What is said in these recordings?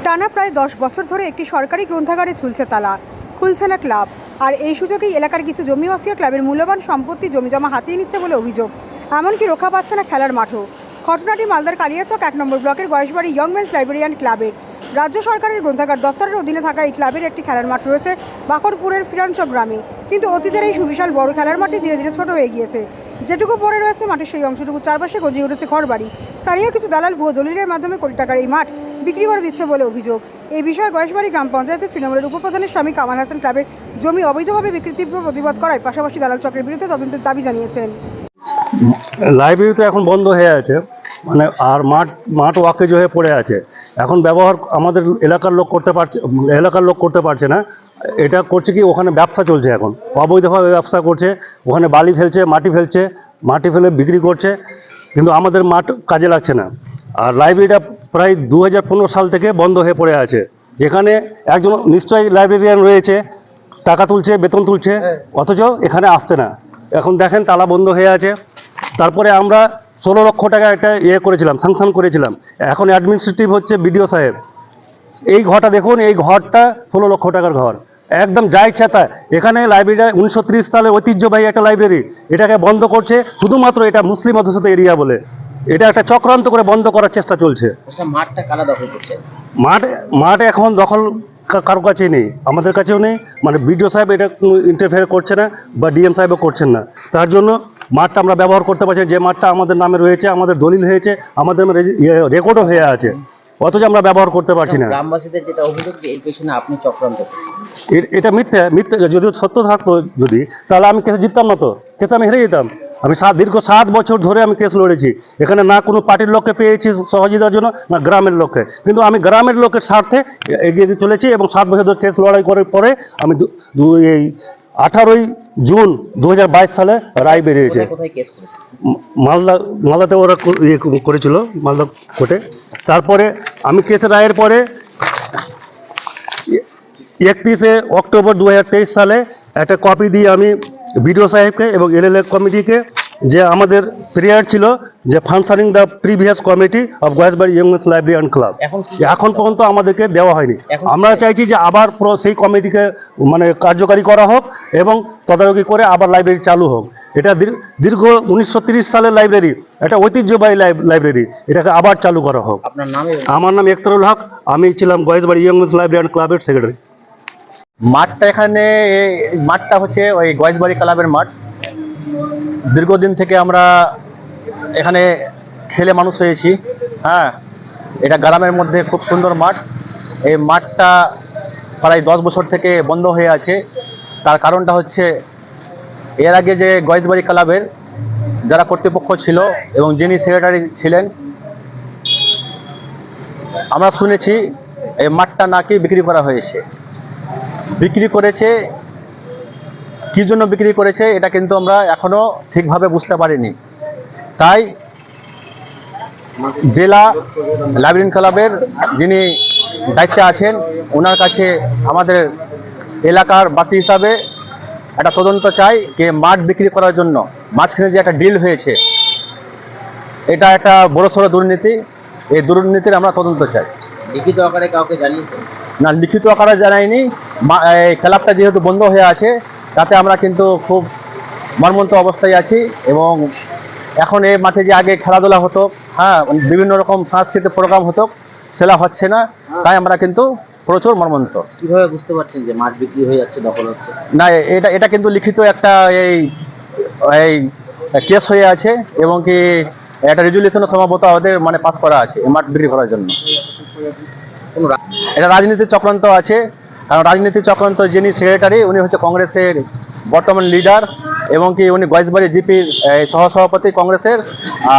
টানা প্রায় 10 বছর ধরে একটি সরকারি গ্রন্থাগারে ঝুলছে তালা, খুলছে না ক্লাব। আর এই সুযোগেই এলাকার কিছু জমি মাফিয়া ক্লাবের মূল্যবান সম্পত্তি জমিজমা হাতিয়ে নিচ্ছে বলে অভিযোগ। এমনকি রক্ষা পাচ্ছে না খেলার মাঠও। ঘটনাটি মালদার কালিয়াচক 1 নম্বর ব্লকের গয়েশবাড়ি ইয়ং মেন্স লাইব্রেরিয়ান ক্লাবের। রাজ্য সরকারের গ্রন্থাগার দপ্তরের অধীনে থাকা এই ক্লাবের একটি খেলার মাঠ রয়েছে বাকরপুরের ফিরানচক গ্রামে। কিন্তু অতীতের এই সুবিশাল বড় খেলার মাঠটি ধীরে ধীরে ছোট হয়ে গিয়েছে। যেটুকু পড়ে রয়েছে মাঠের সেই অংশটুকু চারপাশে গজিয়ে উঠেছে ঘরবাড়ি। স্থানীয় কিছু দালাল ভুয়ো দলিলের মাধ্যমে কোটি টাকার এই মাঠ বিক্রি করে দিচ্ছে বলে অভিযোগ। এই বিষয়ে গয়েশবাড়ি গ্রাম পঞ্চায়েতের তৃণমূলের উপপ্রধানের স্বামী কামাল হাসান ক্লাবের জমি অবৈধভাবে বিক্রির তীব্র প্রতিবাদ করায় পাশাপাশি দালাল চক্রের বিরুদ্ধে তদন্তের দাবি জানিয়েছেন। লাইব্রেরি তো এখন বন্ধ হয়ে আছে, মানে আর মাঠ ওয়াকেজ হয়ে পড়ে আছে। এখন ব্যবহার আমাদের এলাকার লোক করতে পারছে না। এটা করছে কি, ওখানে ব্যবসা চলছে, এখন অবৈধভাবে ব্যবসা করছে। ওখানে বালি ফেলছে, মাটি ফেলে বিক্রি করছে, কিন্তু আমাদের মাঠ কাজে লাগছে না। আর লাইব্রেরিটা প্রায় 2015 সাল থেকে বন্ধ হয়ে পড়ে আছে। এখানে একজন নিশ্চয়ই লাইব্রেরিয়ান রয়েছে, টাকা তুলছে, বেতন তুলছে, অথচ এখানে আসছে না। এখন দেখেন তালা বন্ধ হয়ে আছে। তারপরে আমরা 16 লক্ষ টাকা একটা স্যাংশন করেছিলাম। এখন অ্যাডমিনিস্ট্রেটিভ হচ্ছে বিডিও সাহেব। এই ঘরটা দেখুন, এই ঘরটা 16 লক্ষ টাকার ঘর, একদম যা ইচ্ছা তা। এখানে লাইব্রেরিটা 1930 সালে ঐতিহ্যবাহী একটা লাইব্রেরি, এটাকে বন্ধ করছে শুধুমাত্র এটা মুসলিম অধ্যুষিত এরিয়া বলে। এটা একটা চক্রান্ত করে বন্ধ করার চেষ্টা চলছে। মাঠটা কারা দখল করছে? মাঠ এখন দখল কারো কাছেই নেই, আমাদের কাছেও নেই। মানে বিডিও সাহেব এটা কোনো ইন্টারফেয়ার করছে না, বা ডিএম সাহেবও করছেন না। তার জন্য মাঠটা আমরা ব্যবহার করতে পারছি, যে মাঠটা আমাদের নামে রয়েছে, আমাদের দলিল হয়েছে, আমাদের রেকর্ডও হয়ে আছে, অথচ আমরা ব্যবহার করতে পারছি না। গ্রামবাসীদের যেটা অভিযোগ যে এর পেছনে আপনি চক্রান্ত। এটা মিথ্যে। যদি সত্য থাকতো তাহলে আমি কেসে জিততাম না, তো কেসে আমি হেরে যেতাম। আমি দীর্ঘ 7 বছর ধরে আমি কেস লড়েছি। এখানে না কোনো পার্টির লোককে পেয়েছি সহযোগিতার জন্য, না গ্রামের লোককে। কিন্তু আমি গ্রামের লোকের স্বার্থে এগিয়ে চলেছি, এবং 7 বছর ধরে কেস লড়াই করার পরে আমি এই 18ই জুন 2022 সালে রায় বেরিয়েছে। মালদাতে ওরা করেছিল, মালদা কোর্টে। তারপরে আমি কেসের রায়ের পরে 31শে অক্টোবর 2023 সালে একটা কপি দিয়ে আমি বিডিও সাহেবকে এবং এলএলএ কমিটিকে, যে আমাদের প্রেয়ার ছিল যে functioning the previous committee of Goyeshbari young men's librarian club, এখন পর্যন্ত আমাদেরকে দেওয়া হয়নি। আমরা চাইছি যে আবার সেই কমিটিকে মানে কার্যকারী করা হোক, এবং তদারকি করে আবার লাইব্রেরি চালু হোক। এটা দীর্ঘ 1930 সালের লাইব্রেরি, একটা ঐতিহ্যবাহী লাইব্রেরি, এটাকে আবার চালু করা হোক। আপনার নাম? আমার নাম একতারুল হক, আমি ছিলাম গয়েশবাড়ি ইয়ং মেন্স লাইব্রেরিয়ান ক্লাবের সেক্রেটারি। মাঠটা হচ্ছে ওই গয়েশবাড়ি ক্লাবের মাঠ। দীর্ঘদিন থেকে আমরা এখানে খেলে মানুষ হয়েছি। হ্যাঁ, এটা গ্রামের মধ্যে খুব সুন্দর মাঠ। এই মাঠটা প্রায় 10 বছর থেকে বন্ধ হয়ে আছে। তার কারণটা হচ্ছে, এর আগে যে গয়েশবাড়ি ক্লাবের যারা কর্তৃপক্ষ ছিল এবং যিনি সেক্রেটারি ছিলেন, আমরা শুনেছি এই মাঠটা নাকি বিক্রি করা হয়েছে। বিক্রি করেছে, কি জন্য বিক্রি করেছে এটা কিন্তু আমরা এখনো ঠিকভাবে বুঝতে পারিনি। তাই জেলা লাইব্রেরিয়ান ক্লাবের যিনি দায়িত্বে আছেন, ওনার কাছে আমাদের এলাকার বাসী হিসাবে একটা তদন্ত চাই যে মাঠ বিক্রি করার জন্য মাঝখানে যে একটা ডিল হয়েছে, এটা একটা বড়সড় দুর্নীতি। এই দুর্নীতির আমরা তদন্ত চাই। লিখিত আকারে কাউকে জানিয়েছেন? না, লিখিত আকারে জানাইনি। এই ক্লাবটা যেহেতু বন্ধ হয়ে আছে, তাতে আমরা কিন্তু খুব মর্মান্ত অবস্থায় আছি। এবং এখন এই মাঠে যে আগে খেলাধুলা হতো, হ্যাঁ, বিভিন্ন রকম সাংস্কৃতিক প্রোগ্রাম হতো, সেটা হচ্ছে না। তাই আমরা কিন্তু প্রচুর মর্মান্ত। কিভাবে বুঝতে পারছেন যে মাঠ বিক্রি হয়ে যাচ্ছে, দখল হচ্ছে? না, এটা কিন্তু লিখিত একটা এই কেস হয়ে আছে, এবং কি একটা রেজুলেশনও সম্ভবত আমাদের মানে পাস করা আছে এই মাঠ বিক্রি করার জন্য। এটা রাজনীতির চক্রান্ত আছে। কারণ রাজনীতির চক্রান্ত যিনি সেক্রেটারি, উনি হচ্ছে কংগ্রেসের বর্তমান লিডার, এবং কি উনি গয়েশবাড়ি জিপির সহসভাপতি কংগ্রেসের।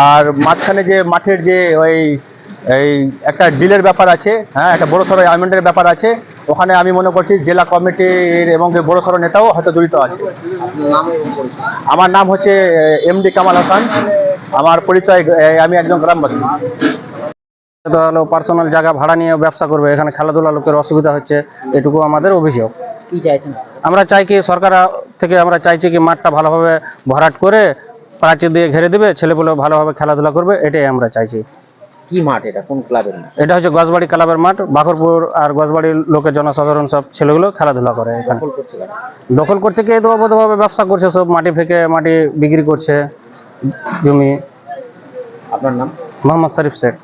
আর মাঝখানে যে মাঠের যে এই একটা ডিলের ব্যাপার আছে, হ্যাঁ, একটা বড়সড় অ্যামেন্ডের ব্যাপার আছে। ওখানে আমি মনে করছি জেলা কমিটির এবং বড়সড় নেতাও হয়তো জড়িত আছে। আমার নাম হচ্ছে এমডি কামাল হাসান। আমার পরিচয়, আমি একজন গ্রামবাসী। হলো পার্সোনাল জায়গা ভাড়া নিয়ে ব্যবসা করবে, এখানে খেলাধুলা লোকের অসুবিধা হচ্ছে, এটুকু আমাদের অভিযোগ। কি চাইছেন? আমরা চাই কি সরকার থেকে আমরা চাইছি কি মাঠটা ভালোভাবে ভরাট করে প্রাচীর দিয়ে ঘিরে দেবে, ছেলেপুলে ভালোভাবে খেলাধুলা করবে, এটাই আমরা চাইছি। কি মাঠ এটা, কোন ক্লাবের মাঠ? এটা হচ্ছে গজবাড়ি ক্লাবের মাঠ। বাকরপুর আর গজবাড়ির লোকের জনসাধারণ সব ছেলেগুলো খেলাধুলা করে এখানে। দখল করছে কারা? দখল করছে কি, তো অবৈধভাবে ব্যবসা করছে, সব মাটি ফেকে মাটি বিক্রি করছে জমি। আপনার নাম? মোহাম্মদ শরীফ শেখ।